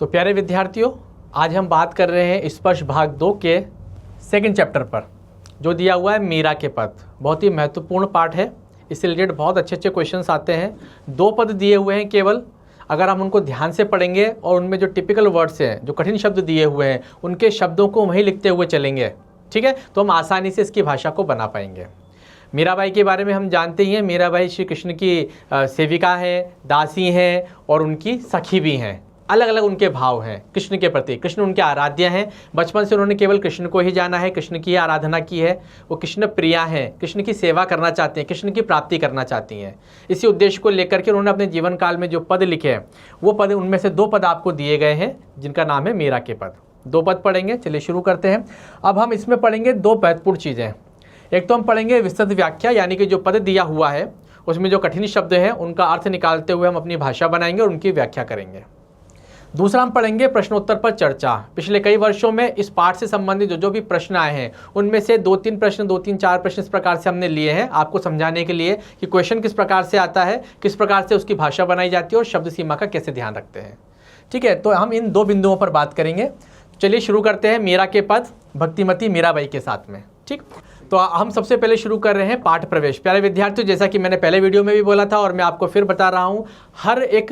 तो प्यारे विद्यार्थियों, आज हम बात कर रहे हैं स्पर्श भाग 2 के सेकंड चैप्टर पर, जो दिया हुआ है मीरा के पद। बहुत ही महत्वपूर्ण पार्ट है, इससे रिलेटेड बहुत अच्छे अच्छे क्वेश्चंस आते हैं। 2 पद दिए हुए हैं केवल, अगर हम उनको ध्यान से पढ़ेंगे और उनमें जो टिपिकल वर्ड्स हैं, जो कठिन शब्द दिए हुए हैं, उनके शब्दों को वहीं लिखते हुए चलेंगे, ठीक है, तो हम आसानी से इसकी भाषा को बना पाएंगे। मीराबाई के बारे में हम जानते ही हैं, मीराबाई श्री कृष्ण की सेविका हैं, दासी हैं और उनकी सखी भी हैं। अलग अलग उनके भाव हैं कृष्ण के प्रति। कृष्ण उनके आराध्य हैं, बचपन से उन्होंने केवल कृष्ण को ही जाना है, कृष्ण की आराधना की है। वो कृष्ण प्रिया हैं, कृष्ण की सेवा करना चाहती हैं, कृष्ण की प्राप्ति करना चाहती हैं। इसी उद्देश्य को लेकर के उन्होंने अपने जीवन काल में जो पद लिखे हैं, वो पद, उनमें से 2 पद आपको दिए गए हैं, जिनका नाम है मीरा के पद। 2 पद पढ़ेंगे, चलिए शुरू करते हैं। अब हम इसमें पढ़ेंगे 2 महत्वपूर्ण चीज़ें। एक तो हम पढ़ेंगे विस्तृत व्याख्या, यानी कि जो पद दिया हुआ है उसमें जो कठिन शब्द हैं उनका अर्थ निकालते हुए हम अपनी भाषा बनाएंगे और उनकी व्याख्या करेंगे। दूसरा हम पढ़ेंगे प्रश्नोत्तर पर चर्चा। पिछले कई वर्षों में इस पाठ से संबंधित जो भी प्रश्न आए हैं, उनमें से 2-3 प्रश्न, 2-3-4 प्रश्न इस प्रकार से हमने लिए हैं आपको समझाने के लिए कि क्वेश्चन किस प्रकार से आता है, किस प्रकार से उसकी भाषा बनाई जाती है और शब्द सीमा का कैसे ध्यान रखते हैं। ठीक है, तो हम इन 2 बिंदुओं पर बात करेंगे। चलिए शुरू करते हैं मीरा के पद भक्तिमती मीराबाई के साथ में। ठीक, तो हम सबसे पहले शुरू कर रहे हैं पाठ प्रवेश। प्यारे विद्यार्थियों, जैसा कि मैंने पहले वीडियो में भी बोला था और मैं आपको फिर बता रहा हूँ, हर एक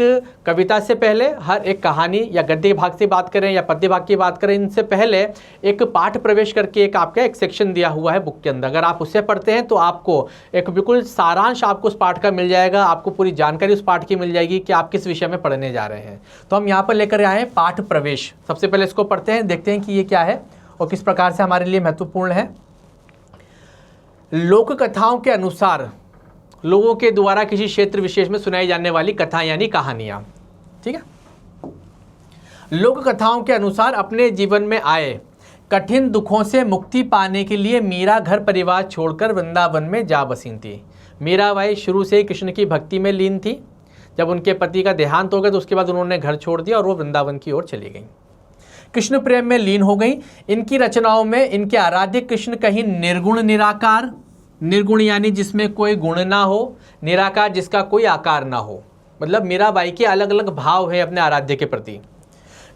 कविता से पहले, हर एक कहानी या गद्य भाग से बात करें या पद्य भाग की बात करें, इनसे पहले एक पाठ प्रवेश करके एक आपका एक सेक्शन दिया हुआ है बुक के अंदर। अगर आप उससे पढ़ते हैं तो आपको एक बिल्कुल सारांश आपको उस पाठ का मिल जाएगा, आपको पूरी जानकारी उस पाठ की मिल जाएगी कि आप किस विषय में पढ़ने जा रहे हैं। तो हम यहाँ पर लेकर आए हैं पाठ प्रवेश। सबसे पहले इसको पढ़ते हैं, देखते हैं कि ये क्या है और किस प्रकार से हमारे लिए महत्वपूर्ण है। लोक कथाओं के अनुसार लोगों के द्वारा किसी क्षेत्र विशेष में सुनाई जाने वाली कथा यानी कहानियां। ठीक है, लोक कथाओं के अनुसार अपने जीवन में आए कठिन दुखों से मुक्ति पाने के लिए मीरा घर परिवार छोड़कर वृंदावन में जा बसी थी। मीराबाई शुरू से ही कृष्ण की भक्ति में लीन थी। जब उनके पति का देहांत हो गया तो उसके बाद उन्होंने घर छोड़ दिया और वो वृंदावन की ओर चली गई, कृष्ण प्रेम में लीन हो गई। इनकी रचनाओं में इनके आराध्य कृष्ण कहीं निर्गुण निराकार, निर्गुण यानी जिसमें कोई गुण ना हो, निराकार जिसका कोई आकार ना हो, मतलब मीराबाई के अलग अलग भाव है अपने आराध्य के प्रति।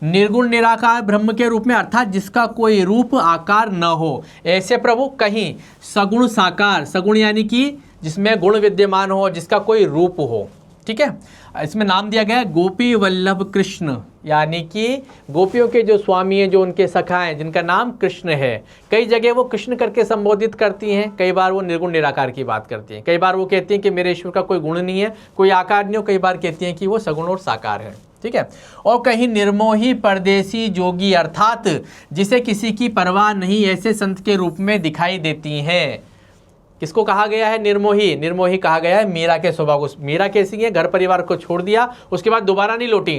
निर्गुण निराकार ब्रह्म के रूप में, अर्थात जिसका कोई रूप आकार न हो, ऐसे प्रभु कहीं सगुण साकार, सगुण यानी कि जिसमें गुण विद्यमान हो, जिसका कोई रूप हो। ठीक है, इसमें नाम दिया गया है गोपी वल्लभ कृष्ण, यानी कि गोपियों के जो स्वामी हैं, जो उनके सखा हैं, जिनका नाम कृष्ण है। कई जगह वो कृष्ण करके संबोधित करती हैं, कई बार वो निर्गुण निराकार की बात करती हैं, कई बार वो कहती हैं कि मेरे ईश्वर का कोई गुण नहीं है, कोई आकार नहीं हो, कई बार कहती हैं कि वो सगुण और साकार है। ठीक है, और कहीं निर्मोही परदेसी जोगी, अर्थात जिसे किसी की परवाह नहीं, ऐसे संत के रूप में दिखाई देती हैं। किसको कहा गया है निर्मोही? निर्मोही कहा गया है मीरा के स्वभाव को। मीरा कैसी है? घर परिवार को छोड़ दिया, उसके बाद दोबारा नहीं लौटी।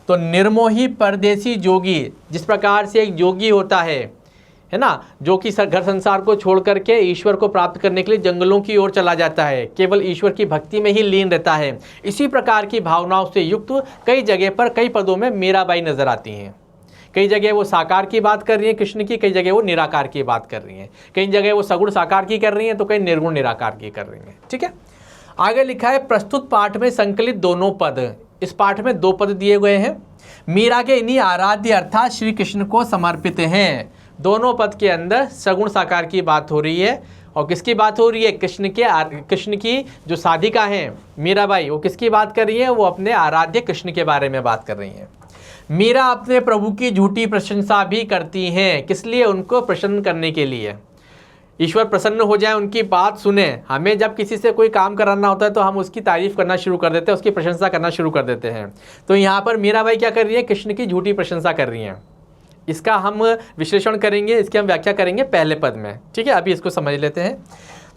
तो निर्मोही परदेसी जोगी, जिस प्रकार से एक जोगी होता है ना, जो कि घर संसार को छोड़ करके ईश्वर को प्राप्त करने के लिए जंगलों की ओर चला जाता है, केवल ईश्वर की भक्ति में ही लीन रहता है, इसी प्रकार की भावनाओं से युक्त कई जगह पर कई पदों में मीराबाई नजर आती हैं। कई जगह वो साकार की बात कर रही है कृष्ण की, कई जगह वो निराकार की बात कर रही हैं, कई जगह वो सगुण साकार की कर रही हैं तो कई निर्गुण निराकार की कर रही हैं। ठीक है, आगे लिखा है प्रस्तुत पाठ में संकलित दोनों पद। इस पाठ में 2 पद दिए गए हैं, मीरा के इन्हीं आराध्य अर्थात श्री कृष्ण को समर्पित हैं। दोनों पद के अंदर सगुण साकार की बात हो रही है और किसकी बात हो रही है? कृष्ण की जो साधिका हैं मीराबाई, वो किसकी बात कर रही है? वो अपने आराध्य कृष्ण के बारे में बात कर रही हैं। मीरा अपने प्रभु की झूठी प्रशंसा भी करती हैं, किस लिए? उनको प्रसन्न करने के लिए, ईश्वर प्रसन्न हो जाए, उनकी बात सुने। हमें जब किसी से कोई काम कराना होता है तो हम उसकी तारीफ करना शुरू कर देते हैं, उसकी प्रशंसा करना शुरू कर देते हैं। तो यहाँ पर मीराबाई क्या कर रही है? कृष्ण की झूठी प्रशंसा कर रही हैं। इसका हम विश्लेषण करेंगे, इसकी हम व्याख्या करेंगे पहले पद में। ठीक है, अभी इसको समझ लेते हैं।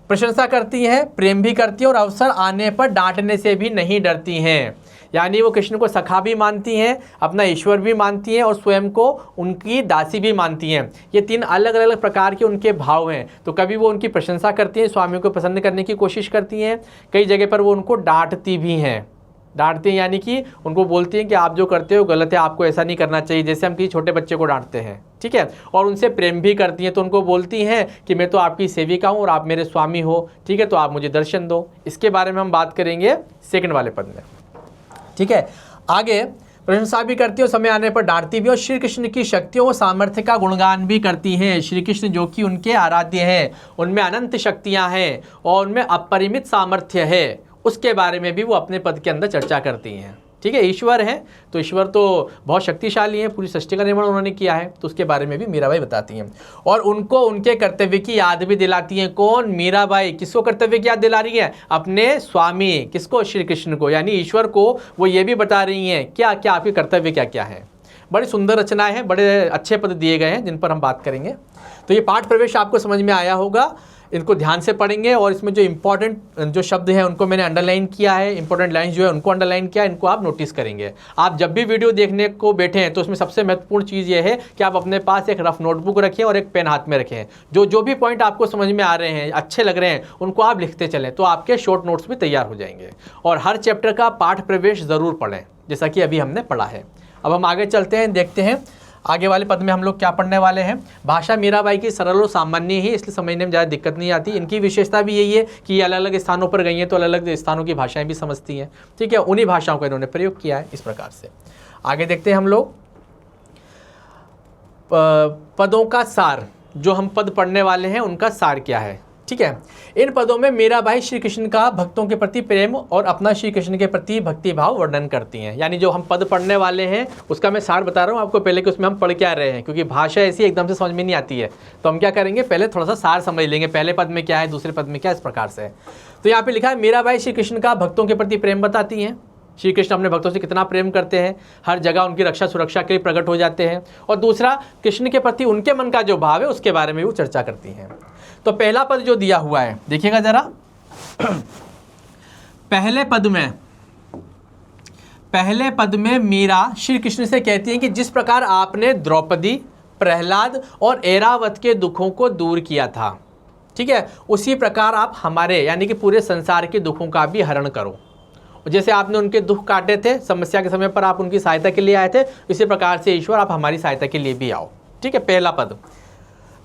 प्रशंसा करती हैं, प्रेम भी करती हैं और अवसर आने पर डांटने से भी नहीं डरती हैं। यानी वो कृष्ण को सखा भी मानती हैं, अपना ईश्वर भी मानती हैं और स्वयं को उनकी दासी भी मानती हैं। ये 3 अलग अलग प्रकार के उनके भाव हैं। तो कभी वो उनकी प्रशंसा करती हैं, स्वामियों को प्रसन्न करने की कोशिश करती हैं, कई जगह पर वो उनको डांटती भी हैं। डांटती हैं यानी कि उनको बोलती हैं कि आप जो करते हो गलत है, आपको ऐसा नहीं करना चाहिए, जैसे हम किसी छोटे बच्चे को डांटते हैं। ठीक है, और उनसे प्रेम भी करती हैं, तो उनको बोलती हैं कि मैं तो आपकी सेविका हूँ और आप मेरे स्वामी हो, ठीक है, तो आप मुझे दर्शन दो। इसके बारे में हम बात करेंगे सेकंड वाले पद में। ठीक है, आगे प्रशंसा भी करती है और समय आने पर डांटती भी, और श्री कृष्ण की शक्तियों और सामर्थ्य का गुणगान भी करती हैं। श्री कृष्ण जो कि उनके आराध्य हैं, उनमें अनंत शक्तियां हैं और उनमें अपरिमित सामर्थ्य है, उसके बारे में भी वो अपने पद के अंदर चर्चा करती हैं। ठीक है, ईश्वर है तो ईश्वर तो बहुत शक्तिशाली है, पूरी सृष्टि का निर्माण उन्होंने किया है, तो उसके बारे में भी मीराबाई बताती हैं। और उनको उनके कर्तव्य की याद भी दिलाती हैं। कौन? मीराबाई। किसको कर्तव्य की याद दिला रही है? अपने स्वामी, किसको? श्री कृष्ण को, यानी ईश्वर को वो ये भी बता रही हैं क्या क्या आपके कर्तव्य क्या क्या है। बड़ी सुंदर रचनाएं हैं, बड़े अच्छे पद दिए गए हैं जिन पर हम बात करेंगे। तो ये पाठ प्रवेश आपको समझ में आया होगा, इनको ध्यान से पढ़ेंगे और इसमें जो इंपॉर्टेंट जो शब्द हैं उनको मैंने अंडरलाइन किया है, इंपॉर्टेंट लाइन्स जो है उनको अंडरलाइन किया है, इनको आप नोटिस करेंगे। आप जब भी वीडियो देखने को बैठे हैं तो उसमें सबसे महत्वपूर्ण चीज़ ये है कि आप अपने पास एक रफ नोटबुक रखें और एक पेन हाथ में रखें। जो भी पॉइंट आपको समझ में आ रहे हैं, अच्छे लग रहे हैं, उनको आप लिखते चलें, तो आपके शॉर्ट नोट्स भी तैयार हो जाएंगे। और हर चैप्टर का पाठ प्रवेश ज़रूर पढ़ें, जैसा कि अभी हमने पढ़ा है। अब हम आगे चलते हैं, देखते हैं आगे वाले पद में हम लोग क्या पढ़ने वाले हैं। भाषा मीराबाई की सरल और सामान्य ही, इसलिए समझने में ज़्यादा दिक्कत नहीं आती। इनकी विशेषता भी यही है कि ये अलग अलग स्थानों पर गई हैं तो अलग अलग स्थानों की भाषाएं भी समझती हैं। ठीक है, उन्हीं भाषाओं का इन्होंने प्रयोग किया है इस प्रकार से। आगे देखते हैं हम लोग पदों का सार, जो हम पद पढ़ने वाले हैं उनका सार क्या है। ठीक है, इन पदों में मीराबाई श्री कृष्ण का भक्तों के प्रति प्रेम और अपना श्री कृष्ण के प्रति भक्ति भाव वर्णन करती हैं। यानी जो हम पद पढ़ने वाले हैं उसका मैं सार बता रहा हूँ आपको पहले कि उसमें हम पढ़ क्या रहे हैं, क्योंकि भाषा ऐसी एकदम से समझ में नहीं आती है। तो हम क्या करेंगे, पहले थोड़ा सा सार समझ लेंगे, पहले पद में क्या है, दूसरे पद में क्या, इस प्रकार से। तो यहाँ पे लिखा है मीराबाई श्री कृष्ण का भक्तों के प्रति प्रेम बताती हैं। श्री कृष्ण अपने भक्तों से कितना प्रेम करते हैं, हर जगह उनकी रक्षा सुरक्षा के लिए प्रकट हो जाते हैं। और दूसरा, कृष्ण के प्रति उनके मन का जो भाव है उसके बारे में वो चर्चा करती हैं। तो पहला पद जो दिया हुआ है देखिएगा जरा। पहले पद में मीरा श्री कृष्ण से कहती हैं कि जिस प्रकार आपने द्रौपदी, प्रहलाद और ऐरावत के दुखों को दूर किया था, ठीक है, उसी प्रकार आप हमारे यानी कि पूरे संसार के दुखों का भी हरण करो। जैसे आपने उनके दुख काटे थे, समस्या के समय पर आप उनकी सहायता के लिए आए थे, इसी प्रकार से ईश्वर आप हमारी सहायता के लिए भी आओ। ठीक है, पहला पद।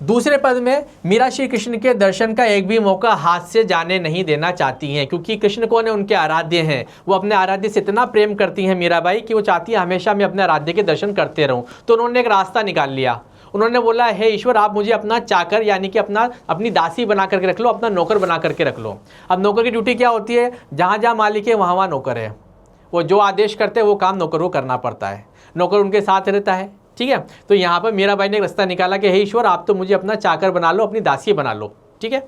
दूसरे पद में मीरा श्री कृष्ण के दर्शन का एक भी मौका हाथ से जाने नहीं देना चाहती हैं, क्योंकि कृष्ण कौन है, उनके आराध्य हैं। वो अपने आराध्य से इतना प्रेम करती हैं मीराबाई कि वो चाहती है हमेशा मैं अपने आराध्य के दर्शन करते रहूं। तो उन्होंने एक रास्ता निकाल लिया, उन्होंने बोला हे ईश्वर आप मुझे अपना चाकर यानी कि अपनी दासी बना करके रख लो, अपना नौकर बना करके रख लो। अब नौकर की ड्यूटी क्या होती है, जहाँ जहाँ मालिक है वहाँ वहाँ नौकर है, वो जो आदेश करते हैं वो काम नौकर को करना पड़ता है, नौकर उनके साथ रहता है। ठीक है, तो यहाँ पर मीराबाई ने एक रास्ता निकाला कि हे ईश्वर आप तो मुझे अपना चाकर बना लो, अपनी दासी बना लो। ठीक है,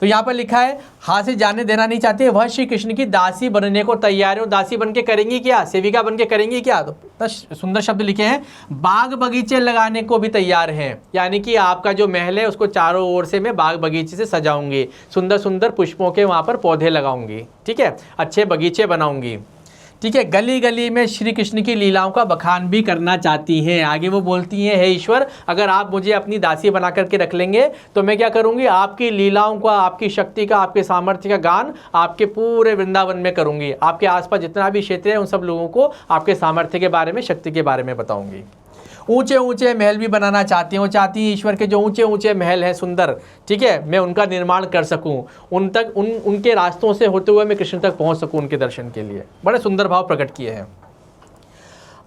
तो यहाँ पर लिखा है हाथ से जाने देना नहीं चाहती, वह श्री कृष्ण की दासी बनने को तैयार है। दासी बन के करेंगी क्या, सेविका बन के करेंगी क्या। तो सुंदर शब्द लिखे हैं, बाग बगीचे लगाने को भी तैयार हैं, यानी कि आपका जो महल है उसको चारों ओर से मैं बाग बगीचे से सजाऊंगी, सुंदर सुंदर पुष्पों के वहाँ पर पौधे लगाऊंगी। ठीक है, अच्छे बगीचे बनाऊंगी। ठीक है, गली गली में श्री कृष्ण की लीलाओं का बखान भी करना चाहती हैं। आगे वो बोलती हैं हे ईश्वर अगर आप मुझे अपनी दासी बना करके रख लेंगे तो मैं क्या करूंगी, आपकी लीलाओं का, आपकी शक्ति का, आपके सामर्थ्य का गान आपके पूरे वृंदावन में करूंगी। आपके आसपास जितना भी क्षेत्र है उन सब लोगों को आपके सामर्थ्य के बारे में, शक्ति के बारे में बताऊंगी। ऊंचे ऊंचे महल भी बनाना चाहती हैं, वो चाहती हैं ईश्वर के जो ऊंचे ऊंचे महल हैं सुंदर, ठीक है, मैं उनका निर्माण कर सकूं, उनके रास्तों से होते हुए मैं कृष्ण तक पहुंच सकूं उनके दर्शन के लिए। बड़े सुंदर भाव प्रकट किए हैं।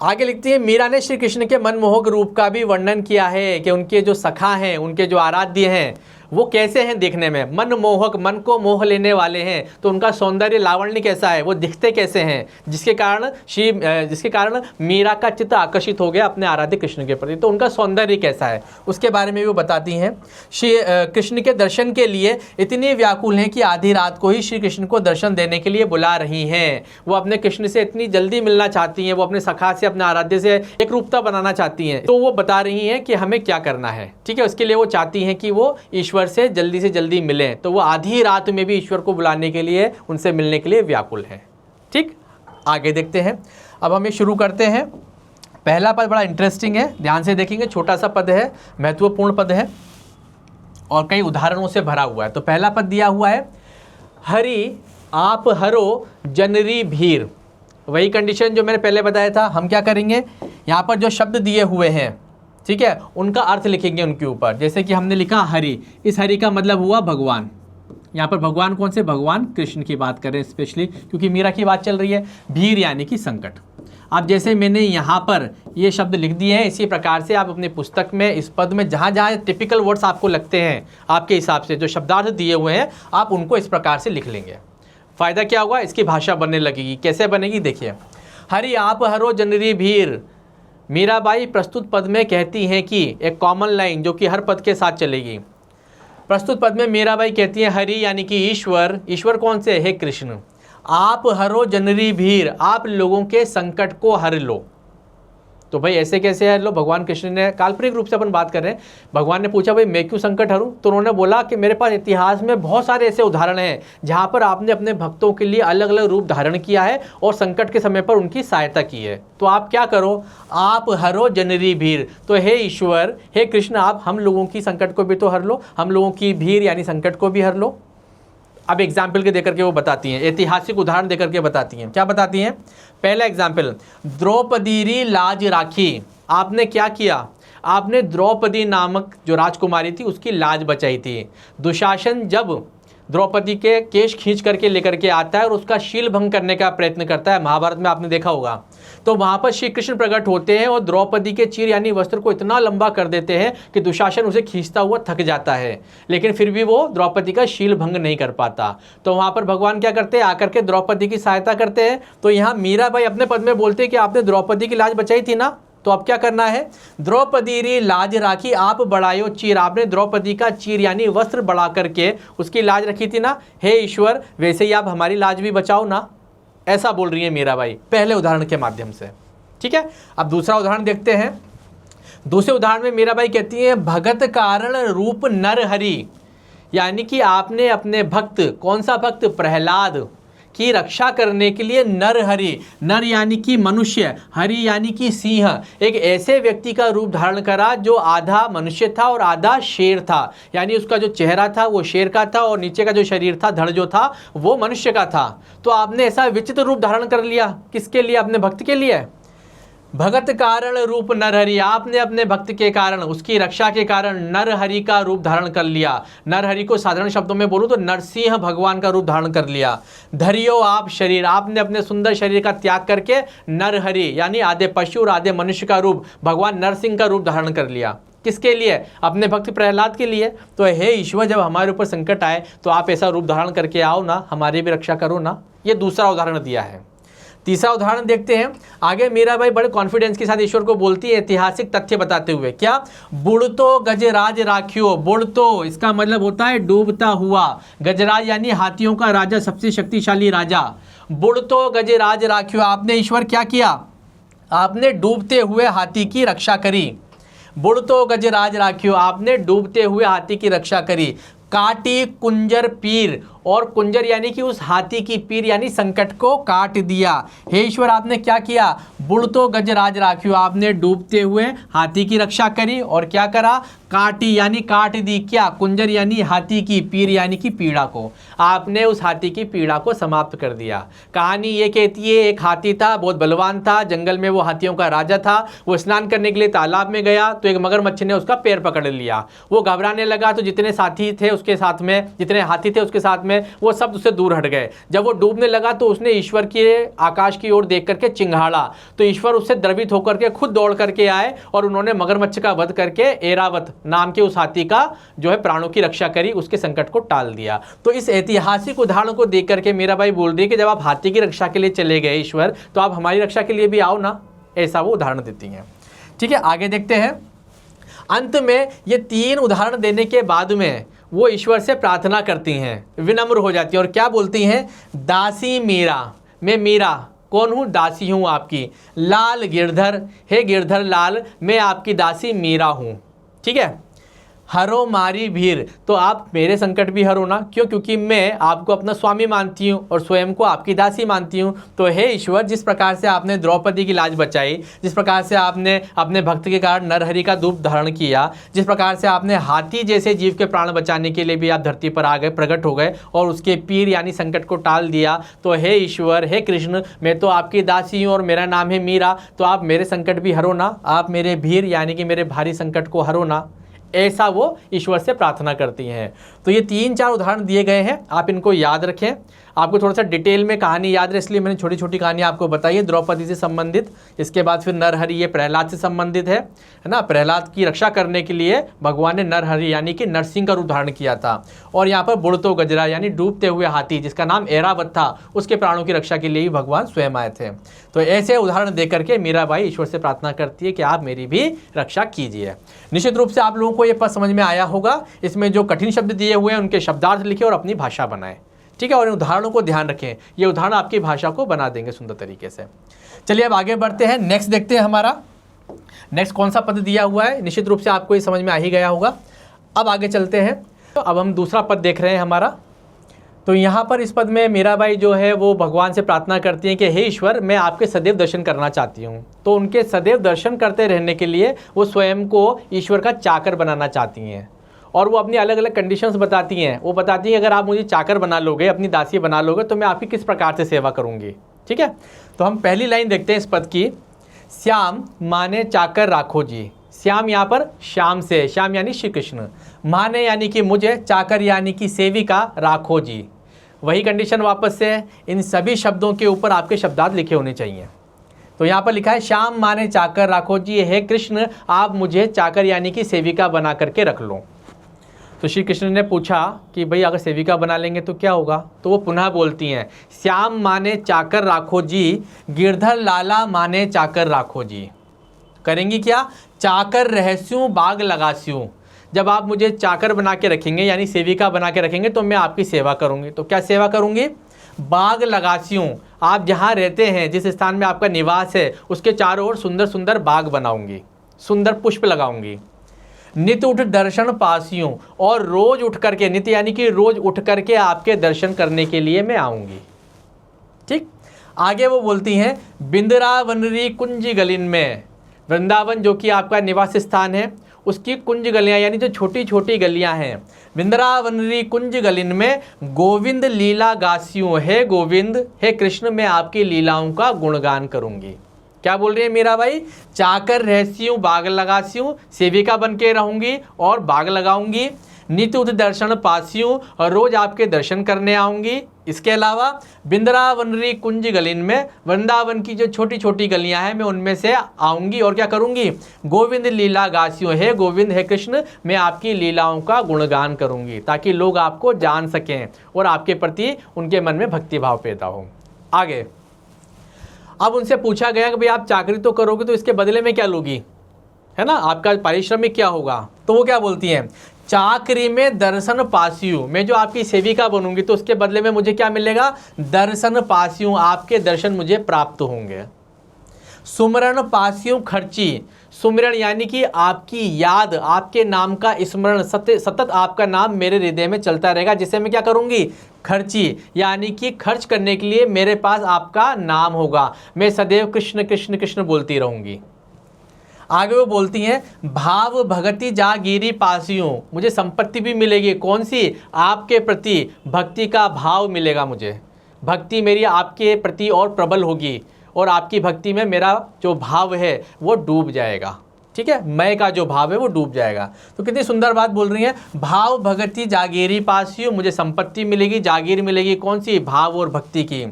आगे लिखती है मीरा ने श्री कृष्ण के मनमोहक रूप का भी वर्णन किया है कि उनके जो सखा हैं, उनके जो आराध्य हैं वो कैसे हैं देखने में, मनमोहक, मन को मोह लेने वाले हैं। तो उनका सौंदर्य लावण्य कैसा है, वो दिखते कैसे हैं, जिसके कारण मीरा का चित्त आकर्षित हो गया अपने आराध्य कृष्ण के प्रति। तो उनका सौंदर्य कैसा है उसके बारे में भी वो बताती हैं। श्री कृष्ण के दर्शन के लिए इतनी व्याकुल हैं कि आधी रात को ही श्री कृष्ण को दर्शन देने के लिए बुला रही हैं। वो अपने कृष्ण से इतनी जल्दी मिलना चाहती हैं, वो अपने सखा से, अपने आराध्य से एक रूपता बनाना चाहती हैं। तो वो बता रही हैं कि हमें क्या करना है। ठीक है, उसके लिए वो चाहती हैं कि वो ईश्वर से जल्दी मिलें। तो वो आधी रात में भी ईश्वर को बुलाने के लिए, उनसे मिलने के लिए व्याकुल हैं। ठीक, आगे देखते हैं। अब हम ये शुरू करते हैं। पहला पद बड़ा इंटरेस्टिंग है, ध्यान से देखेंगे। छोटा सा पद है, महत्वपूर्ण पद है और कई उदाहरणों से भरा हुआ है। तो पहला पद दिया हुआ है, हरि आप हरो जनरी भीर। वही कंडीशन जो मैंने पहले बताया था। हम क्या करेंगे, यहाँ पर जो शब्द दिए हुए हैं, ठीक है, उनका अर्थ लिखेंगे उनके ऊपर। जैसे कि हमने लिखा हरि, इस हरि का मतलब हुआ भगवान। यहाँ पर भगवान कौन से, भगवान कृष्ण की बात कर रहे हैं स्पेशली, क्योंकि मीरा की बात चल रही है। भीर यानी कि संकट। अब जैसे मैंने यहाँ पर ये शब्द लिख दिए हैं, इसी प्रकार से आप अपनी पुस्तक में इस पद में जहाँ जहाँ टिपिकल वर्ड्स आपको लगते हैं आपके हिसाब से जो शब्दार्थ दिए हुए हैं आप उनको इस प्रकार से लिख लेंगे। फ़ायदा क्या होगा, इसकी भाषा बनने लगेगी। कैसे बनेगी देखिए, हरि आप हरो जनरी भीर। मीराबाई प्रस्तुत पद में कहती हैं कि एक कॉमन लाइन जो कि हर पद के साथ चलेगी। प्रस्तुत पद में मीराबाई कहती हैं हरि यानी कि ईश्वर, ईश्वर कौन से है, कृष्ण। आप हरो जनरी भीर, आप लोगों के संकट को हर लो। तो भाई ऐसे कैसे हर लो, भगवान कृष्ण ने, काल्पनिक रूप से अपन बात कर रहे हैं, भगवान ने पूछा भाई मैं क्यों संकट हरूं, तो उन्होंने बोला कि मेरे पास इतिहास में बहुत सारे ऐसे उदाहरण हैं जहां पर आपने अपने भक्तों के लिए अलग अलग रूप धारण किया है और संकट के समय पर उनकी सहायता की है। तो आप क्या करो, आप हरो जनरी भीर। तो हे ईश्वर, हे कृष्ण, आप हम लोगों की संकट को भी तो हर लो, हम लोगों की भीर यानी संकट को भी हर लो। अब एग्जाम्पल के देकर के वो बताती हैं, ऐतिहासिक उदाहरण देकर के बताती हैं। क्या बताती हैं, पहला एग्जाम्पल, द्रौपदीरी लाज राखी। आपने क्या किया, आपने द्रौपदी नामक जो राजकुमारी थी उसकी लाज बचाई थी। दुशासन जब द्रौपदी के केश खींच करके लेकर के आता है और उसका शील भंग करने का प्रयत्न करता है, महाभारत में आपने देखा होगा, तो वहाँ पर श्री कृष्ण प्रकट होते हैं और द्रौपदी के चीर यानी वस्त्र को इतना लंबा कर देते हैं कि दुशासन उसे खींचता हुआ थक जाता है, लेकिन फिर भी वो द्रौपदी का शील भंग नहीं कर पाता। तो वहाँ पर भगवान क्या करते हैं, आकर के द्रौपदी की सहायता करते हैं। तो यहाँ मीराबाई अपने पद में बोलते हैं कि आपने द्रौपदी की लाज बचाई थी ना, तो अब क्या करना है, द्रौपदी री लाज राखी आप बढ़ायो चीर। आपने द्रौपदी का चीर यानी वस्त्र बढ़ा करके उसकी लाज रखी थी ना, हे ईश्वर वैसे ही आप हमारी लाज भी बचाओ ना, ऐसा बोल रही है मीराबाई पहले उदाहरण के माध्यम से। ठीक है, अब दूसरा उदाहरण देखते हैं। दूसरे उदाहरण में मीराबाई कहती है भगत कारण रूप नर हरि, यानी कि आपने अपने भक्त, कौन सा भक्त, प्रहलाद की रक्षा करने के लिए नर हरि, नर यानी कि मनुष्य, हरि यानी कि सिंह, एक ऐसे व्यक्ति का रूप धारण करा जो आधा मनुष्य था और आधा शेर था, यानी उसका जो चेहरा था वो शेर का था और नीचे का जो शरीर था, धड़ जो था वो मनुष्य का था। तो आपने ऐसा विचित्र रूप धारण कर लिया, किसके लिए, अपने भक्त के लिए। भगत कारण रूप नरहरि, आपने अपने भक्त के कारण, उसकी रक्षा के कारण नरहरि का रूप धारण कर लिया। नरहरि को साधारण शब्दों में बोलूं तो नरसिंह भगवान का रूप धारण कर लिया। धरियो आप शरीर, आपने अपने सुंदर शरीर का त्याग करके नरहरि यानी आधे पशु और आधे मनुष्य का रूप, भगवान नरसिंह का रूप धारण कर लिया। किसके लिए, अपने भक्त प्रहलाद के लिए। तो हे ईश्वर, जब हमारे ऊपर संकट आए तो आप ऐसा रूप धारण करके आओ ना, हमारी भी रक्षा करो ना। ये दूसरा उदाहरण दिया है। तीसरा उदाहरण देखते हैं। आगे मीराबाई बड़े कॉन्फिडेंस के साथ ईश्वर को बोलती है ऐतिहासिक तथ्य बताते हुए, क्या, बुढ़तो गजराज राखियो। बुढ़तो इसका मतलब होता है डूबता हुआ, गजराज यानी हाथियों का राजा, सबसे शक्तिशाली राजा। बुढ़तो गजराज राखियो, आपने ईश्वर क्या किया, आपने डूबते हुए हाथी की रक्षा करी। बुढ़तो गजराज राखियो, आपने डूबते हुए हाथी की रक्षा करी। काटी कुंजर पीर, और कुंजर यानी कि उस हाथी की पीर यानी संकट को काट दिया। हे ईश्वर, आपने क्या किया, बुढ़तो गजराज राखियो, आपने डूबते हुए हाथी की रक्षा करी और क्या करा, काटी यानी काट दी, क्या, कुंजर यानी हाथी की, पीर यानी कि पीड़ा को, आपने उस हाथी की पीड़ा को समाप्त कर दिया। कहानी ये कहती है एक हाथी था, बहुत बलवान था, जंगल में वो हाथियों का राजा था। वो स्नान करने के लिए तालाब में गया तो एक मगरमच्छ ने उसका पैर पकड़ लिया। वो घबराने लगा तो जितने साथी थे उसके साथ में, जितने हाथी थे उसके साथ में, वो सब उससे दूर हट गए। जब वो डूबने लगा तो उसने ईश्वर के आकाश की ओर देख करके चिंघाड़ा, तो ईश्वर उससे द्रवित होकर के खुद दौड़ करके आए और उन्होंने मगरमच्छ का वध करके एरावत नाम के उस हाथी का जो है प्राणों की रक्षा करी, उसके संकट को टाल दिया। तो इस ऐतिहासिक उदाहरण को देख करके मीराबाई बोल रही है कि जब आप हाथी की रक्षा के लिए चले गए ईश्वर, तो आप हमारी रक्षा के लिए भी आओ ना, ऐसा वो उदाहरण देती हैं। ठीक है, आगे देखते हैं। अंत में ये तीन उदाहरण देने के बाद में वो ईश्वर से प्रार्थना करती हैं, विनम्र हो जाती हैं और क्या बोलती हैं, दासी मीरा, मैं मीरा कौन हूँ, दासी हूँ आपकी। लाल गिरधर, हे गिरधर लाल, मैं आपकी दासी मीरा हूँ। ठीक है, हरो मारी भीर, तो आप मेरे संकट भी हरो ना, क्यों, क्योंकि मैं आपको अपना स्वामी मानती हूँ और स्वयं को आपकी दासी मानती हूँ। तो हे ईश्वर, जिस प्रकार से आपने द्रौपदी की लाज बचाई, जिस प्रकार से आपने अपने भक्त के कारण नरहरि का रूप धारण किया, जिस प्रकार से आपने हाथी जैसे जीव के प्राण बचाने के लिए भी आप धरती पर आ गए, प्रकट हो गए और उसके पीर यानी संकट को टाल दिया, तो हे ईश्वर, हे कृष्ण, मैं तो आपकी दासी हूँ और मेरा नाम है मीरा, तो आप मेरे संकट भी हरो ना, आप मेरे भीर यानी कि मेरे भारी संकट को हरो ना। ऐसा वो ईश्वर से प्रार्थना करती हैं। तो ये 3-4 उदाहरण दिए गए हैं, आप इनको याद रखें। आपको थोड़ा सा डिटेल में कहानी याद रहे इसलिए मैंने छोटी छोटी कहानी आपको बताई है, द्रौपदी से संबंधित। इसके बाद फिर नरहरि, ये प्रहलाद से संबंधित है ना। प्रहलाद की रक्षा करने के लिए भगवान ने नरहरि यानी कि नरसिंह का रूप धारण किया था। और यहाँ पर बुड़तो गजरा यानी डूबते हुए हाथी, जिसका नाम ऐरावत था, उसके प्राणों की रक्षा के लिए भी भगवान स्वयं आए थे। तो ऐसे उदाहरण दे करके मीराबाई ईश्वर से प्रार्थना करती है कि आप मेरी भी रक्षा कीजिए। निश्चित रूप से आप लोगों को ये पद समझ में आया होगा। इसमें जो कठिन शब्द दिए हुए हैं उनके शब्दार्थ लिखे और अपनी भाषा बनाएं, ठीक है। और इन उदाहरणों को ध्यान रखें, ये उदाहरण आपकी भाषा को बना देंगे सुंदर तरीके से। चलिए अब आगे बढ़ते हैं, नेक्स्ट देखते हैं हमारा नेक्स्ट कौन सा पद दिया हुआ है। निश्चित रूप से आपको ये समझ में आ ही गया होगा। अब आगे चलते हैं, तो अब हम दूसरा पद देख रहे हैं हमारा। तो यहाँ पर इस पद में मीराबाई जो है वो भगवान से प्रार्थना करती हैं कि हे ईश्वर, मैं आपके सदैव दर्शन करना चाहती हूँ। तो उनके सदैव दर्शन करते रहने के लिए वो स्वयं को ईश्वर का चाकर बनाना चाहती हैं। और वो अपनी अलग अलग कंडीशंस बताती हैं। वो बताती हैं अगर आप मुझे चाकर बना लोगे, अपनी दासी बना लोगे, तो मैं आपकी किस प्रकार से सेवा करूँगी, ठीक है। तो हम पहली लाइन देखते हैं इस पद की। श्याम माने चाकर राखो जी। श्याम यहाँ पर श्याम से, श्याम यानी श्री कृष्ण, माने यानी कि मुझे, चाकर यानी कि सेविका, राखो जी। वही कंडीशन वापस से, इन सभी शब्दों के ऊपर आपके शब्दार्थ लिखे होने चाहिए। तो यहाँ पर लिखा है श्याम माने चाकर राखो जी, हे कृष्ण आप मुझे चाकर यानी कि सेविका बना करके रख लो। तो श्री कृष्ण ने पूछा कि भाई अगर सेविका बना लेंगे तो क्या होगा। तो वो पुनः बोलती हैं, श्याम माने चाकर राखो जी, गिरधर लाला माने चाकर राखो जी। करेंगी क्या, चाकर रहस्यूं बाग लगास्यूं। जब आप मुझे चाकर बना के रखेंगे यानी सेविका बना के रखेंगे तो मैं आपकी सेवा करूंगी। तो क्या सेवा करूंगी, बाग लगास्यूं, आप जहाँ रहते हैं, जिस स्थान में आपका निवास है, उसके चारों ओर सुंदर सुंदर बाग बनाऊंगी, सुंदर पुष्प लगाऊंगी। नित उठ दर्शन पासियों, और रोज उठ करके, नित्य यानी कि रोज उठ करके आपके दर्शन करने के लिए मैं आऊंगी, ठीक। आगे वो बोलती हैं, बिंद्रावनरी कुंज गलिन में, वृंदावन जो कि आपका निवास स्थान है, उसकी कुंज गलियां यानी जो छोटी छोटी गलियां हैं, बिंद्रावनरी कुंज गलिन में गोविंद लीला गास्यूं, हे गोविंद, हे कृष्ण मैं आपकी लीलाओं का गुणगान करूंगी। क्या बोल रही है मीराबाई, चाकर रहस्यूं बाग लगास्यूं, सेविका बन के रहूंगी और बाग लगाऊंगी। नित्य उठ दर्शन पास्यूं, और रोज आपके दर्शन करने आऊंगी। इसके अलावा बिंद्रावनरी कुंज गलिन में, वृंदावन की जो छोटी छोटी गलियां हैं मैं उनमें से आऊंगी और क्या करूंगी, गोविंद लीला गास्यूं, हे गोविंद, हे कृष्ण मैं आपकी लीलाओं का गुणगान करूंगी, ताकि लोग आपको जान सकें और आपके प्रति उनके मन में भक्ति भाव पैदा हो। आगे अब उनसे पूछा गया कि भाई आप चाकरी तो करोगे तो इसके बदले में क्या लोगी, है ना, आपका पारिश्रमिक क्या होगा। तो वो क्या बोलती हैं, चाकरी में दर्शन पास्यू, मैं जो आपकी सेविका बनूंगी तो उसके बदले में मुझे क्या मिलेगा, दर्शन पास्यू, आपके दर्शन मुझे प्राप्त होंगे। सुमरण पास्यू खर्ची, सुमरण यानी कि आपकी याद, आपके नाम का स्मरण, सतत आपका नाम मेरे हृदय में चलता रहेगा, जिसे मैं क्या करूंगी, खर्ची यानी कि खर्च करने के लिए मेरे पास आपका नाम होगा, मैं सदैव कृष्ण कृष्ण कृष्ण बोलती रहूंगी। आगे वो बोलती हैं, भाव भगति जागीरी पासियों, मुझे संपत्ति भी मिलेगी, कौन सी, आपके प्रति भक्ति का भाव मिलेगा, मुझे भक्ति मेरी आपके प्रति और प्रबल होगी, और आपकी भक्ति में मेरा जो भाव है वो डूब जाएगा, ठीक है, मैं का जो भाव है वो डूब जाएगा। तो कितनी सुंदर बात बोल रही है, भाव भगति जागीरी पासियों, मुझे संपत्ति मिलेगी, जागीर मिलेगी, कौन सी, भाव और भक्ति की।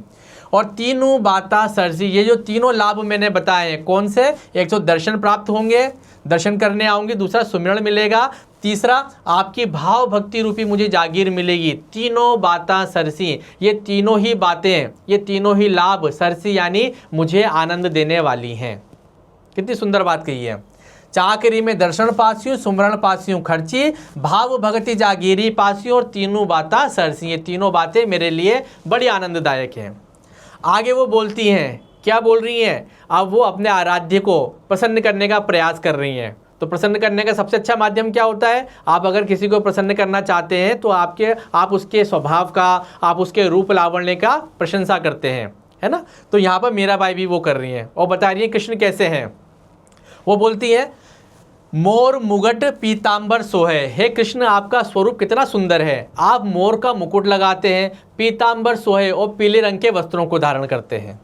और तीनों बाता सरसी, ये जो तीनों लाभ मैंने बताए हैं कौन से, एक तो दर्शन प्राप्त होंगे, दर्शन करने आऊँगी, दूसरा सुमिरण मिलेगा, तीसरा आपकी भाव भक्ति रूपी मुझे जागीर मिलेगी। तीनों बाता सरसी, ये तीनों ही बातें, ये तीनों ही लाभ, सरसी यानी मुझे आनंद देने वाली हैं। कितनी सुंदर बात कही है, चाकरी में दर्शन पास्यूं, सुमरण पास्यूं खर्ची, भाव भगति जागीरी पास्यूं, और तीनों बाता सरसी, ये तीनों बातें मेरे लिए बड़ी आनंददायक हैं। आगे वो बोलती हैं, क्या बोल रही हैं, अब वो अपने आराध्य को प्रसन्न करने का प्रयास कर रही हैं। तो प्रसन्न करने का सबसे अच्छा माध्यम क्या होता है, आप अगर किसी को प्रसन्न करना चाहते हैं तो आप उसके स्वभाव का, आप उसके रूप लावण्य का प्रशंसा करते हैं, है ना। तो यहाँ पर मीराबाई भी वो कर रही हैं और बता रही है कृष्ण कैसे हैं। वो बोलती है, मोर मुगट पीतांबर सोहे, हे कृष्ण आपका स्वरूप कितना सुंदर है, आप मोर का मुकुट लगाते हैं, पीतांबर सोहे और पीले रंग के वस्त्रों को धारण करते हैं।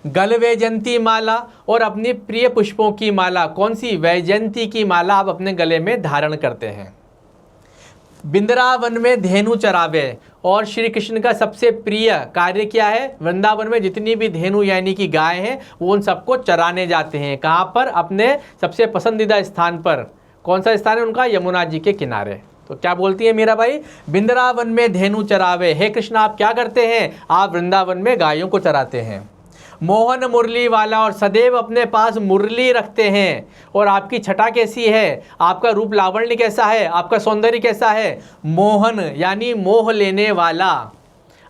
गल वैजयंती माला, और अपनी प्रिय पुष्पों की माला, कौन सी? वैजयंती की माला आप अपने गले में धारण करते हैं। वृंदावन में धेनु चरावे, और श्री कृष्ण का सबसे प्रिय कार्य क्या है? वृंदावन में जितनी भी धेनु यानी कि गाय हैं वो उन सबको चराने जाते हैं। कहाँ पर? अपने सबसे पसंदीदा स्थान पर। कौन सा स्थान है उनका? यमुना जी के किनारे। तो क्या बोलती है मीराबाई? वृंदावन में धेनु चरावे, हे कृष्ण आप क्या करते हैं? आप वृंदावन में गायों को चराते हैं। मोहन मुरली वाला, और सदैव अपने पास मुरली रखते हैं। और आपकी छटा कैसी है? आपका रूप लावण्य कैसा है? आपका सौंदर्य कैसा है? मोहन यानी मोह लेने वाला,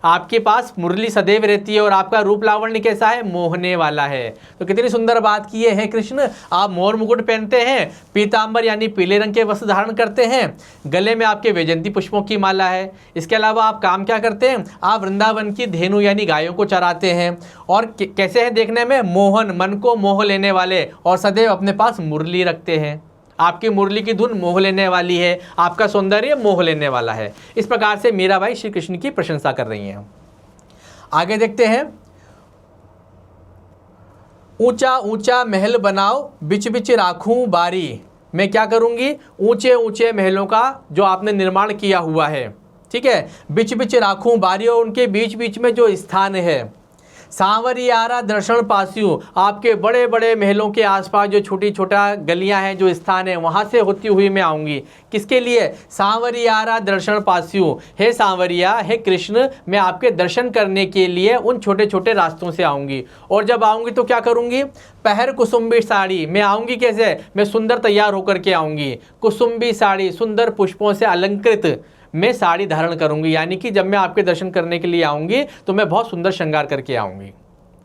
आपके पास मुरली सदैव रहती है, और आपका रूप लावण्य कैसा है? मोहने वाला है। तो कितनी सुंदर बात की है कृष्ण। आप मोर मुकुट पहनते हैं, पीतांबर यानी पीले रंग के वस्त्र धारण करते हैं, गले में आपके वैजयंती पुष्पों की माला है। इसके अलावा आप काम क्या करते हैं? आप वृंदावन की धेनु यानी गायों को चराते हैं। और कैसे हैं देखने में? मोहन, मन को मोह लेने वाले, और सदैव अपने पास मुरली रखते हैं। आपकी मुरली की धुन मोह लेने वाली है, आपका सौंदर्य मोह लेने वाला है। इस प्रकार से मीराबाई श्री कृष्ण की प्रशंसा कर रही हैं। आगे देखते हैं। ऊंचा ऊंचा महल बनाओ, बिच बिच राखूं बारी। मैं क्या करूंगी? ऊंचे ऊंचे महलों का जो आपने निर्माण किया हुआ है, ठीक है, बिच बिच राखूं बारी, और उनके बीच बीच में जो स्थान है। सांवरियारा दर्शन पासियों, आपके बड़े बड़े महलों के आसपास जो छोटी छोटा गलियां हैं, जो स्थान है, वहां से होती हुई मैं आऊँगी। किसके लिए? सांवरियारा दर्शन पासियों, हे सांवरिया, हे कृष्ण, मैं आपके दर्शन करने के लिए उन छोटे छोटे रास्तों से आऊँगी। और जब आऊँगी तो क्या करूँगी? पहर कुसुम्बी साड़ी, मैं आऊँगी कैसे? मैं सुंदर तैयार होकर के आऊँगी। कुसुम्बी साड़ी, सुंदर पुष्पों से अलंकृत मैं साड़ी धारण करूंगी, यानी कि जब मैं आपके दर्शन करने के लिए आऊँगी तो मैं बहुत सुंदर श्रृंगार करके आऊँगी।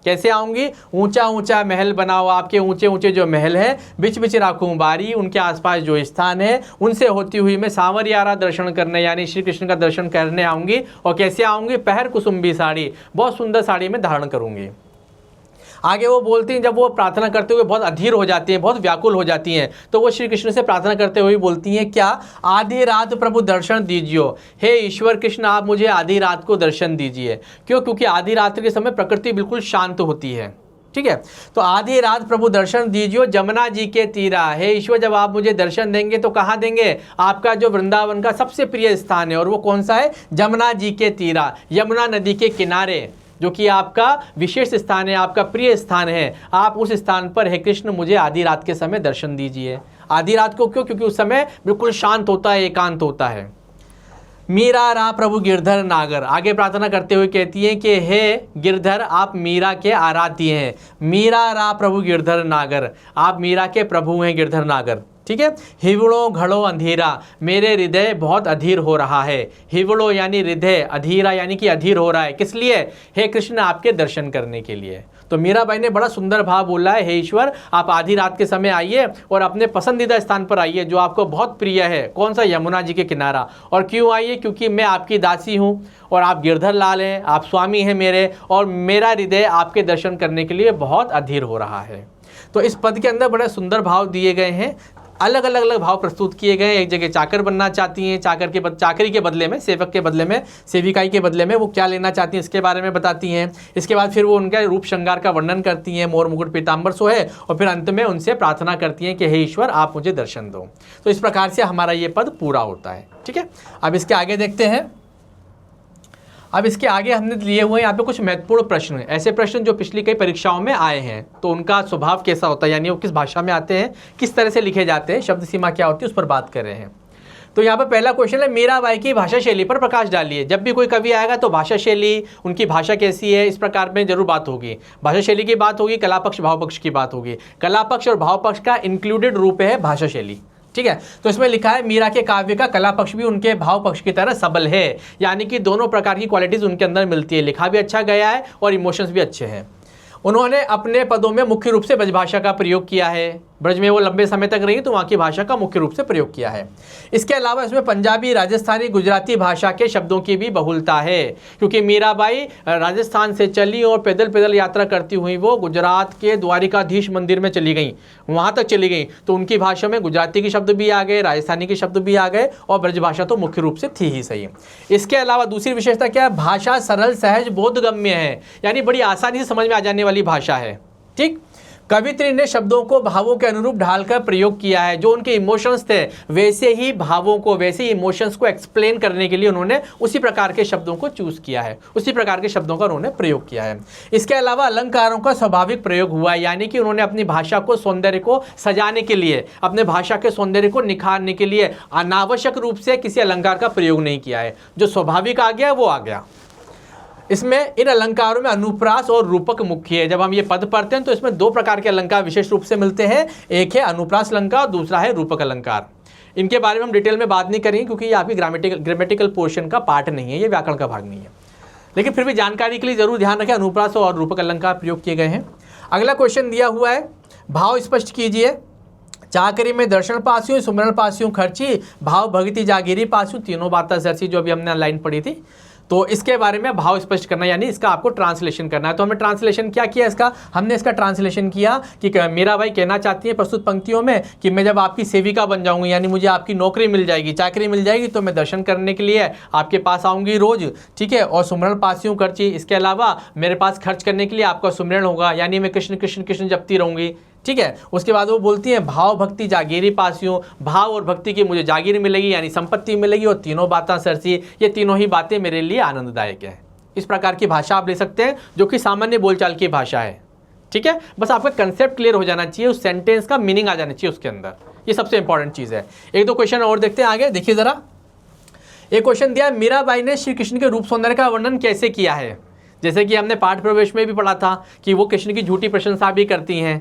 कैसे आऊँगी? ऊंचा ऊंचा महल बनाओ, आपके ऊंचे ऊंचे जो महल हैं, बिच बिच राखूं बारी, उनके आसपास जो स्थान है उनसे होती हुई मैं सांवरियारा दर्शन करने यानी श्री कृष्ण का दर्शन करने आऊँगी। और कैसे आऊँगी? पहर कुसुम्बी साड़ी, बहुत सुंदर साड़ी में धारण करूँगी। आगे वो बोलती हैं, जब वो प्रार्थना करते हुए बहुत अधीर हो जाती हैं, बहुत व्याकुल हो जाती हैं, तो वो श्री कृष्ण से प्रार्थना करते हुए बोलती हैं क्या? आधी रात प्रभु दर्शन दीजिए, हे ईश्वर कृष्ण आप मुझे आधी रात को दर्शन दीजिए। क्यों? क्योंकि आधी रात्रि के समय प्रकृति बिल्कुल शांत होती है, ठीक है। तो आधी रात प्रभु दर्शन दीजिए जमुना जी के तीरा, हे ईश्वर जब आप मुझे दर्शन देंगे तो कहाँ देंगे? आपका जो वृंदावन का सबसे प्रिय स्थान है, और वो कौन सा है? जमुना जी के तीरा, यमुना नदी के किनारे, जो कि आपका विशेष स्थान है, आपका प्रिय स्थान है। आप उस स्थान पर हे कृष्ण मुझे आधी रात के समय दर्शन दीजिए। आधी रात को क्यों? क्योंकि उस समय बिल्कुल शांत होता है, एकांत होता है। मीरा रा प्रभु गिरधर नागर, आगे प्रार्थना करते हुए कहती हैं कि हे गिरधर आप मीरा के आराध्य हैं। मीरा रा प्रभु गिरधर नागर, आप मीरा के प्रभु हैं गिरधर नागर, ठीक है। हिवड़ो घड़ो अंधेरा, मेरे हृदय बहुत अधीर हो रहा है। हिवड़ो यानी हृदय, अधीरा यानी कि अधीर हो रहा है। किस लिए? हे कृष्ण आपके दर्शन करने के लिए। तो मीराबाई ने बड़ा सुंदर भाव बोला है, हे ईश्वर आप आधी रात के समय आइए और अपने पसंदीदा स्थान पर आइए जो आपको बहुत प्रिय है। कौन सा? यमुना जी के किनारा। और क्यों आइए? क्योंकि मैं आपकी दासी हूँ और आप गिरधर लाल हैं, आप स्वामी हैं मेरे, और मेरा हृदय आपके दर्शन करने के लिए बहुत अधीर हो रहा है। तो इस पद के अंदर बड़े सुंदर भाव दिए गए हैं, अलग अलग भाव प्रस्तुत किए गए हैं। एक जगह चाकर बनना चाहती हैं, चाकरी के बदले में, सेवक के बदले में, सेविकाई के बदले में वो क्या लेना चाहती हैं इसके बारे में बताती हैं। इसके बाद फिर वो उनका रूप श्रृंगार का वर्णन करती हैं, मोर मुकुट पीताम्बर सो है, और फिर अंत में उनसे प्रार्थना करती हैं कि हे ईश्वर आप मुझे दर्शन दो। तो इस प्रकार से हमारा ये पद पूरा होता है, ठीक है। अब इसके आगे देखते हैं। अब इसके आगे हमने लिए हुए यहाँ पे कुछ महत्वपूर्ण प्रश्न, ऐसे प्रश्न जो पिछली कई परीक्षाओं में आए हैं, तो उनका स्वभाव कैसा होता है, यानी वो किस भाषा में आते हैं, किस तरह से लिखे जाते हैं, शब्द सीमा क्या होती है, उस पर बात कर रहे हैं। तो यहाँ पर पहला क्वेश्चन है, मीराबाई की भाषा शैली पर प्रकाश डालिए। जब भी कोई कवि आएगा तो भाषा शैली, उनकी भाषा कैसी है, इस प्रकार में जरूर बात होगी। भाषा शैली की बात होगी, कला पक्ष भाव पक्ष की बात होगी। कला पक्ष और भाव पक्ष का इंक्लूडेड रूप है भाषा शैली, ठीक है। तो इसमें लिखा है मीरा के काव्य का कला पक्ष भी उनके भाव पक्ष की तरह सबल है, यानी कि दोनों प्रकार की क्वालिटीज उनके अंदर मिलती है। लिखा भी अच्छा गया है और इमोशंस भी अच्छे हैं। उन्होंने अपने पदों में मुख्य रूप से ब्रजभाषा का प्रयोग किया है, ब्रज में वो लंबे समय तक रही तो वहाँ की भाषा का मुख्य रूप से प्रयोग किया है। इसके अलावा इसमें पंजाबी, राजस्थानी, गुजराती भाषा के शब्दों की भी बहुलता है, क्योंकि मीराबाई राजस्थान से चली और पैदल पैदल यात्रा करती हुई वो गुजरात के द्वारिकाधीश मंदिर में चली गई, वहाँ तक चली गई, तो उनकी भाषा में गुजराती के शब्द भी आ गए, राजस्थानी के शब्द भी आ गए, और ब्रज भाषा तो मुख्य रूप से थी ही सही। इसके अलावा दूसरी विशेषता क्या है, भाषा सरल, सहज, बोधगम्य है, यानी बड़ी आसानी से समझ में आ जाने वाली भाषा है। ठीक, कवित्री ने शब्दों को भावों के अनुरूप ढालकर प्रयोग किया है, जो उनके इमोशंस थे वैसे ही भावों को, वैसे ही इमोशंस को एक्सप्लेन करने के लिए उन्होंने उसी प्रकार के शब्दों को चूज किया है, उसी प्रकार के शब्दों का उन्होंने प्रयोग किया है। इसके अलावा अलंकारों का स्वाभाविक प्रयोग हुआ है, यानी कि उन्होंने अपनी भाषा को, सौंदर्य को सजाने के लिए, अपने भाषा के सौंदर्य को निखारने के लिए अनावश्यक रूप से किसी अलंकार का प्रयोग नहीं किया है, जो स्वाभाविक आ गया वो आ गया। इसमें इन अलंकारों में अनुप्रास और रूपक मुख्य है। जब हम ये पद पढ़ते हैं तो इसमें दो प्रकार के अलंकार विशेष रूप से मिलते हैं, एक है अनुप्रास अलंकार, दूसरा है रूपक अलंकार। इनके बारे में हम डिटेल में बात नहीं करेंगे क्योंकि ये आपकी ग्रामेटिकल पोर्शन का पार्ट नहीं है, ये व्याकरण का भाग नहीं है, लेकिन फिर भी जानकारी के लिए जरूर ध्यान रखें अनुप्रास और रूपक अलंकार प्रयोग किए गए हैं। अगला क्वेश्चन दिया हुआ है, भाव स्पष्ट कीजिए। चाकरी में दर्शन पास्यू, सुमरण पास्यू खर्ची, भाव भगति जागीरी पास्यू, तीनों बातें सरसी, जो अभी हमने लाइन पढ़ी थी। तो इसके बारे में भाव स्पष्ट करना, यानी इसका आपको ट्रांसलेशन करना है। तो हमने ट्रांसलेशन क्या किया इसका, हमने इसका ट्रांसलेशन किया कि मीराबाई कहना चाहती है प्रस्तुत पंक्तियों में कि मैं जब आपकी सेविका बन जाऊंगी, यानी मुझे आपकी नौकरी मिल जाएगी, चाकरी मिल जाएगी, तो मैं दर्शन करने के लिए आपके पास आऊँगी रोज, ठीक है, और सुमरण पास्यू खर्ची, इसके अलावा मेरे पास खर्च करने के लिए आपका सुमरण होगा, यानी मैं कृष्ण कृष्ण कृष्ण जपती रहूँगी, ठीक है। उसके बाद वो बोलती हैं भाव भक्ति जागीरी पास्यू, भाव और भक्ति की मुझे जागीर मिलेगी, यानी संपत्ति मिलेगी, और तीनों बातें सरसी, ये तीनों ही बातें मेरे लिए आनंददायक है। इस प्रकार की भाषा आप ले सकते हैं, जो कि सामान्य बोलचाल की भाषा है, ठीक है। बस आपका कंसेप्ट क्लियर हो जाना चाहिए, उस सेंटेंस का मीनिंग आ जाना चाहिए उसके अंदर, ये सबसे इंपॉर्टेंट चीज़ है। एक दो क्वेश्चन और देखते हैं आगे, देखिए जरा। एक क्वेश्चन दिया, मीराबाई ने श्री कृष्ण के रूप सौंदर्य का वर्णन कैसे किया है। जैसे कि हमने पाठ प्रवेश में भी पढ़ा था कि वो कृष्ण की झूठी प्रशंसा भी करती हैं,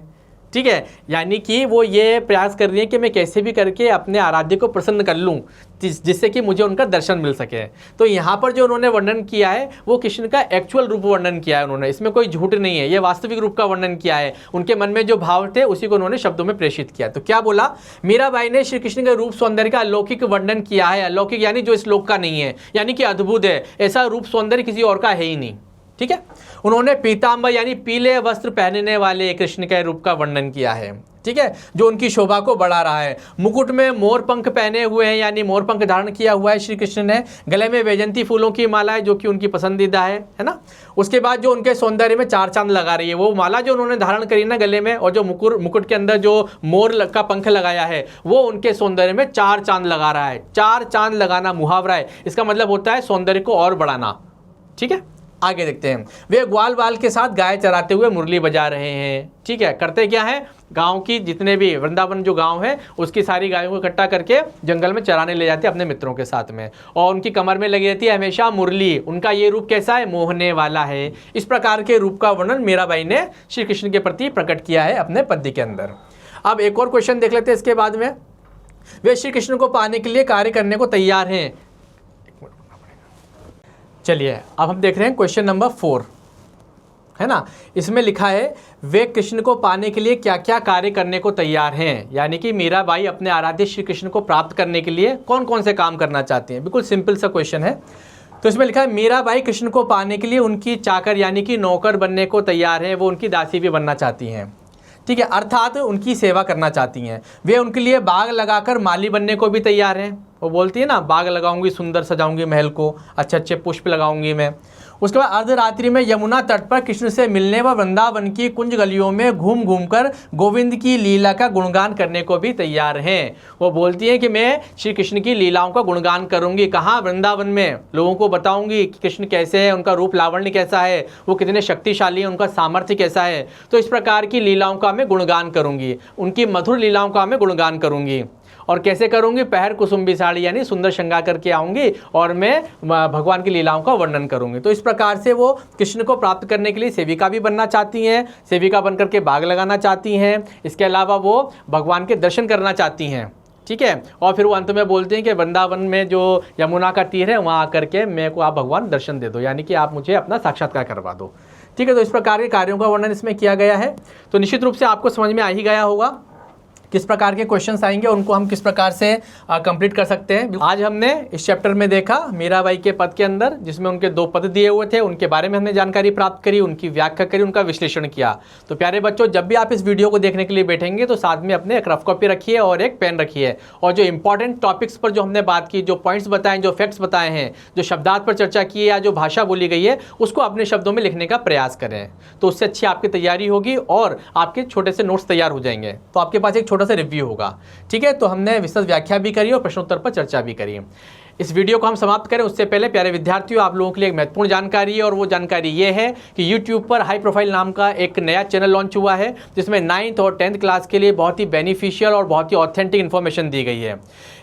ठीक है, यानी कि वो ये प्रयास कर रही है कि मैं कैसे भी करके अपने आराध्य को प्रसन्न कर लूँ, जिससे कि मुझे उनका दर्शन मिल सके। तो यहाँ पर जो उन्होंने वर्णन किया है वो कृष्ण का एक्चुअल रूप वर्णन किया है उन्होंने, इसमें कोई झूठ नहीं है, ये वास्तविक रूप का वर्णन किया है। उनके मन में जो भाव थे उसी को उन्होंने शब्दों में प्रेषित किया। तो क्या बोला, मीराबाई ने श्री कृष्ण के रूप सौंदर्य का अलौकिक वर्णन किया है। अलौकिक यानी जो इस लोक का नहीं है, यानी कि अद्भुत है, ऐसा रूप सौंदर्य किसी और का है ही नहीं, ठीक है। उन्होंने पीतांबर यानी पीले वस्त्र पहनने वाले कृष्ण के रूप का वर्णन किया है, ठीक है, जो उनकी शोभा को बढ़ा रहा है। मुकुट में मोर पंख पहने हुए हैं, यानी मोर पंख धारण किया हुआ है श्री कृष्ण ने। गले में वैजंती फूलों की माला है, जो कि उनकी पसंदीदा है ना। उसके बाद जो उनके सौंदर्य में चार चांद लगा रही है, वो माला जो उन्होंने धारण करी ना गले में, और जो मुकुट के अंदर जो मोर का पंख लगाया है, वो उनके सौंदर्य में चार चांद लगा रहा है। चार चांद लगाना मुहावरा है, इसका मतलब होता है सौंदर्य को और बढ़ाना, ठीक है। आगे देखते हैं, वे ग्वाल बाल के साथ गाय चराते हुए मुरली बजा रहे हैं, ठीक है। करते क्या है, गांव की जितने भी वृंदावन जो गांव है उसकी सारी गायों को इकट्ठा करके जंगल में चराने ले जाते हैं अपने मित्रों के साथ में, और उनकी कमर में लगी रहती है हमेशा मुरली। उनका ये रूप कैसा है, मोहने वाला है। इस प्रकार के रूप का वर्णन मीराबाई ने श्री कृष्ण के प्रति प्रकट किया है अपने पद्य के अंदर। अब एक और क्वेश्चन देख लेते हैं इसके बाद में, वे श्री कृष्ण को पाने के लिए कार्य करने को तैयार हैं। चलिए अब हम देख रहे हैं क्वेश्चन नंबर 4, है ना। इसमें लिखा है वे कृष्ण को पाने के लिए क्या क्या कार्य करने को तैयार हैं, यानी कि मीराबाई अपने आराध्य श्री कृष्ण को प्राप्त करने के लिए कौन कौन से काम करना चाहती हैं। बिल्कुल सिंपल सा क्वेश्चन है। तो इसमें लिखा है मीराबाई कृष्ण को पाने के लिए उनकी चाकर यानी कि नौकर बनने को तैयार है, वो उनकी दासी भी बनना चाहती हैं, ठीक है, अर्थात उनकी सेवा करना चाहती हैं। वे उनके लिए बाग लगाकर माली बनने को भी तैयार हैं। वो बोलती है ना, बाग लगाऊंगी, सुंदर सजाऊंगी महल को, अच्छे अच्छे पुष्प लगाऊंगी मैं। उसके बाद अर्धरात्रि में यमुना तट पर कृष्ण से मिलने व वृंदावन की कुंज गलियों में घूम घूम कर गोविंद की लीला का गुणगान करने को भी तैयार हैं। वो बोलती हैं कि मैं श्री कृष्ण की लीलाओं का गुणगान करूंगी, कहाँ, वृंदावन में। लोगों को बताऊंगी कि कृष्ण कैसे है, उनका रूप लावण्य कैसा है, वो कितने शक्तिशाली हैं, उनका सामर्थ्य कैसा है। तो इस प्रकार की लीलाओं का मैं गुणगान करूंगी, उनकी मधुर लीलाओं का मैं गुणगान करूंगी। और कैसे करूंगी, पहर कुसुम्बी साड़ी यानी सुंदर श्रृंगार करके आऊंगी और मैं भगवान की लीलाओं का वर्णन करूंगी। तो इस प्रकार से वो कृष्ण को प्राप्त करने के लिए सेविका भी बनना चाहती हैं, सेविका बनकर के बाग लगाना चाहती हैं। इसके अलावा वो भगवान के दर्शन करना चाहती हैं, ठीक है। और फिर वो अंत में बोलते हैं कि वृंदावन में जो यमुना का तीर है वहाँ आकर के मेरे को आप भगवान दर्शन दे दो, यानी कि आप मुझे अपना साक्षात्कार करवा दो, ठीक है। तो इस प्रकार के कार्यों का वर्णन इसमें किया गया है। तो निश्चित रूप से आपको समझ में आ ही गया होगा किस प्रकार के क्वेश्चंस आएंगे, उनको हम किस प्रकार से कंप्लीट कर सकते हैं। आज हमने इस चैप्टर में देखा मीराबाई के पद के अंदर, जिसमें उनके 2 पद दिए हुए थे, उनके बारे में हमने जानकारी प्राप्त करी, उनकी व्याख्या करी, उनका विश्लेषण किया। तो प्यारे बच्चों, जब भी आप इस वीडियो को देखने के लिए बैठेंगे तो साथ में अपने एक रफ कॉपी रखिए और एक पेन रखिए, और जो इंपॉर्टेंट टॉपिक्स पर जो हमने बात की, जो पॉइंट्स बताए, जो फैक्ट्स बताए हैं, जो शब्दार्थ पर चर्चा की है या जो भाषा बोली गई है, उसको अपने शब्दों में लिखने का प्रयास करें। तो उससे अच्छी आपकी तैयारी होगी और आपके छोटे से नोट्स तैयार हो जाएंगे। तो आपके पास एक छोटा सा रिव्यू होगा। ठीक है, तो हमने विस्तृत व्याख्या भी करी और प्रश्नोत्तर पर चर्चा भी करी। इस वीडियो को हम समाप्त करें उससे पहले प्यारे विद्यार्थियों, आप लोगों के लिए एक महत्वपूर्ण जानकारी है, और वो जानकारी ये है कि YouTube पर हाई प्रोफाइल नाम का एक नया चैनल लॉन्च हुआ है, जिसमें 9th और 10th क्लास के लिए बहुत ही बेनिफिशियल और बहुत ही ऑथेंटिक इन्फॉर्मेशन दी गई है।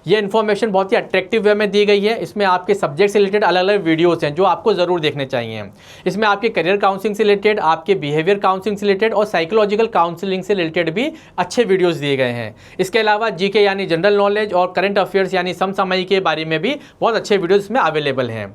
ये इन्फॉर्मेशन बहुत ही अट्रैक्टिव वे में दी गई है। इसमें आपके सब्जेक्ट से रिलेटेड अलग अलग वीडियोस हैं जो आपको ज़रूर देखने चाहिए। इसमें आपके करियर काउंसलिंग से रिलेटेड, आपके बिहेवियर काउंसलिंग से रिलेटेड और साइकोलॉजिकल काउंसलिंग से रिलेटेड भी अच्छे वीडियोस दिए गए हैं। इसके अलावा जीके यानी जनरल नॉलेज और करंट अफेयर्स यानी समसामयिक के बारे में भी बहुत अच्छे वीडियोस इसमें अवेलेबल हैं।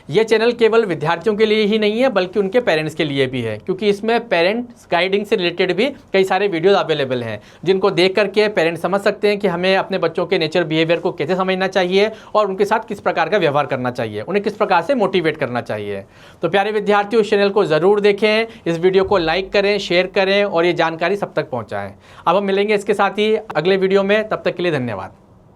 ये चैनल केवल विद्यार्थियों के लिए ही नहीं है बल्कि उनके पेरेंट्स के लिए भी है, क्योंकि इसमें पेरेंट्स गाइडिंग से रिलेटेड भी कई सारे वीडियोस अवेलेबल हैं, जिनको देख करके पेरेंट्स समझ सकते हैं कि हमें अपने बच्चों के नेचर बिहेवियर को कैसे समझना चाहिए और उनके साथ किस प्रकार का व्यवहार करना चाहिए, उन्हें किस प्रकार से मोटिवेट करना चाहिए। तो प्यारे विद्यार्थियों, इस चैनल को ज़रूर देखें, इस वीडियो को लाइक करें, शेयर करें और ये जानकारी सब तक पहुँचाएँ। अब हम मिलेंगे इसके साथ ही अगले वीडियो में, तब तक के लिए धन्यवाद।